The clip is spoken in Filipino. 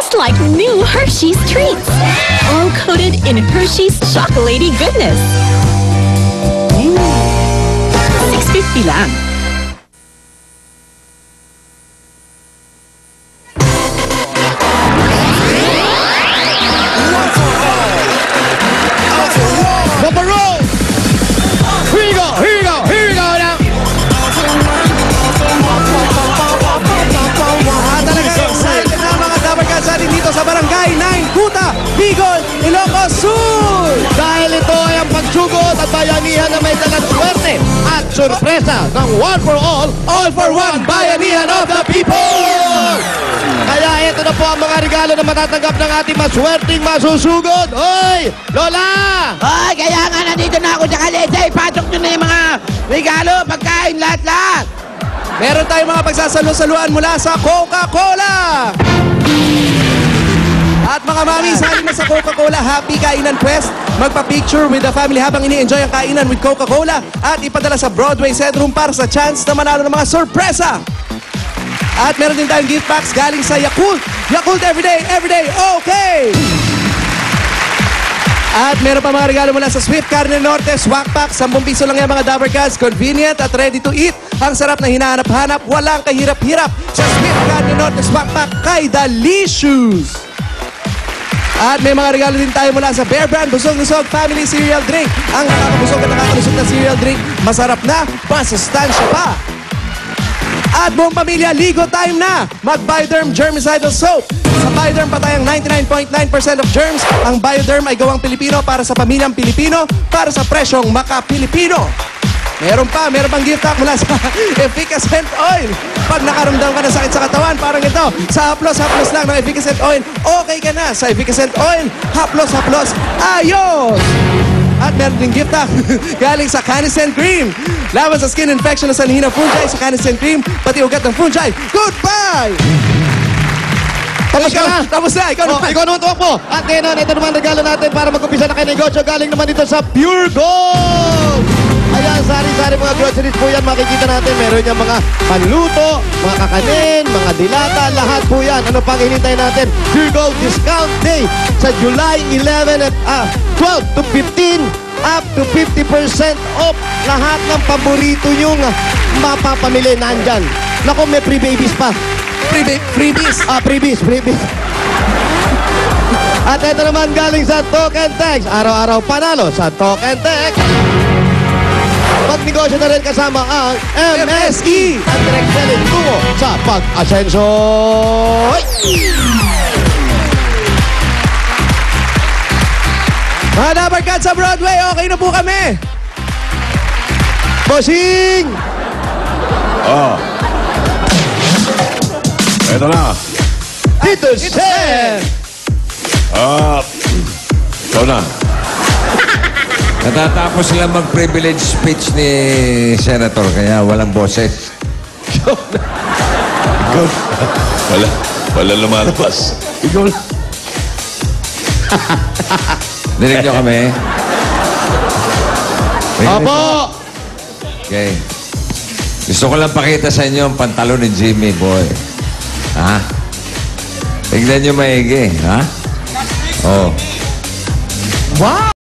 Tastes like new Hershey's treats. All coated in Hershey's chocolatey goodness. $6.50 lang. Dito sa Barangay 9, Kuta, Bicol, Ilocos Sur. Dahil ito ay ang pagsugod at bayanihan na may dalang swerte at sorpresa ng One for All for One Bayanihan of the People! Kaya ito na po ang mga regalo na matatanggap ng ating maswerteng masusugod. Hoy! Lola! Hoy, kaya nga nandito na ako sa kalesa. Ipasok nyo na yung mga regalo, pagkain, lahat-lahat. Meron tayong mga pagsasalo-saluan mula sa Coca-Cola. At mga mami, sali na sa Coca-Cola Happy Kainan Quest. Magpa-picture with the family habang ini-enjoy ang kainan with Coca-Cola at ipadala sa Broadway Set Room para sa chance na manalo ng mga sorpresa. At meron din tayong gift packs galing sa Yakult. Yakult everyday, okay! At meron pa mga regalo mula sa Swift Carne Norte, Swak Pack. 10 piso lang yan mga Dabber Cats. Convenient at ready to eat. Ang sarap na hinahanap-hanap, walang kahirap-hirap. Sa Swift Carne Norte, Swak Pack kay Delicious. At may mga regalo din tayo mula sa Bear Brand Busog-Busog Family Cereal Drink. Ang nakakabusog at nakakalusog na cereal drink, masarap na, masustansya pa. At buong pamilya, ligo time na! Mag-Bioderm Germicidal Soap. Sa Bioderm, patayang 99.9% of germs. Ang Bioderm ay gawang Pilipino para sa pamilyang Pilipino, para sa presyong maka-Pilipino. Meron pang gift pack mula sa Efficacent Oil. Pag nakaramdam ka ng sakit sa katawan, parang ito, sa haplos lang ng Efficacent Oil, okay ka na. Sa Efficacent Oil, haplos, ayos! At meron din gift pack galing sa Canicen Cream. Laban sa skin infection na sanhin ng fungi sa Canicen Cream, pati ugat ng fungi. Goodbye! Tapos ka na? Tapos na, ikaw naman. Ikaw naman tuwak mo. At ngayon, ito naman regalo natin para mag-umpisa na kayo negosyo. Galing naman dito sa Pure Gold! Ayan, sari-sari mga groceries po yan. Makikita natin, meron yung mga panluto, mga kakanin, mga dilata, lahat po yan. Ano pang hinintay natin? Pure Gold Discount Day sa July 11 at 12 to 15, up to 50% off. Lahat ng paborito nyong mapapamili nandyan. Naku, may free babies pa. Freebies. Freebies. At ito naman galing sa Token Text. Araw-araw panalo sa Token Text. Magnegosyo na rin kasama ang MSE. Ang direct selling tungo sa pag-asenso. Mga Dabber Cats sa Broadway, okay na po kami. Bossing! Ito na. Tito Sen! Ikaw na. Natatapos lang mag-privilege speech ni Senator, kaya walang boses. Wala lumalabas. Ikaw na. Dinig nyo kami? Apo! Okay. Gusto ko lang pakita sa inyo ang pantalon ni Jimmy, boy. Ha? Tignan nyo maigi, ha? Oh. Wow!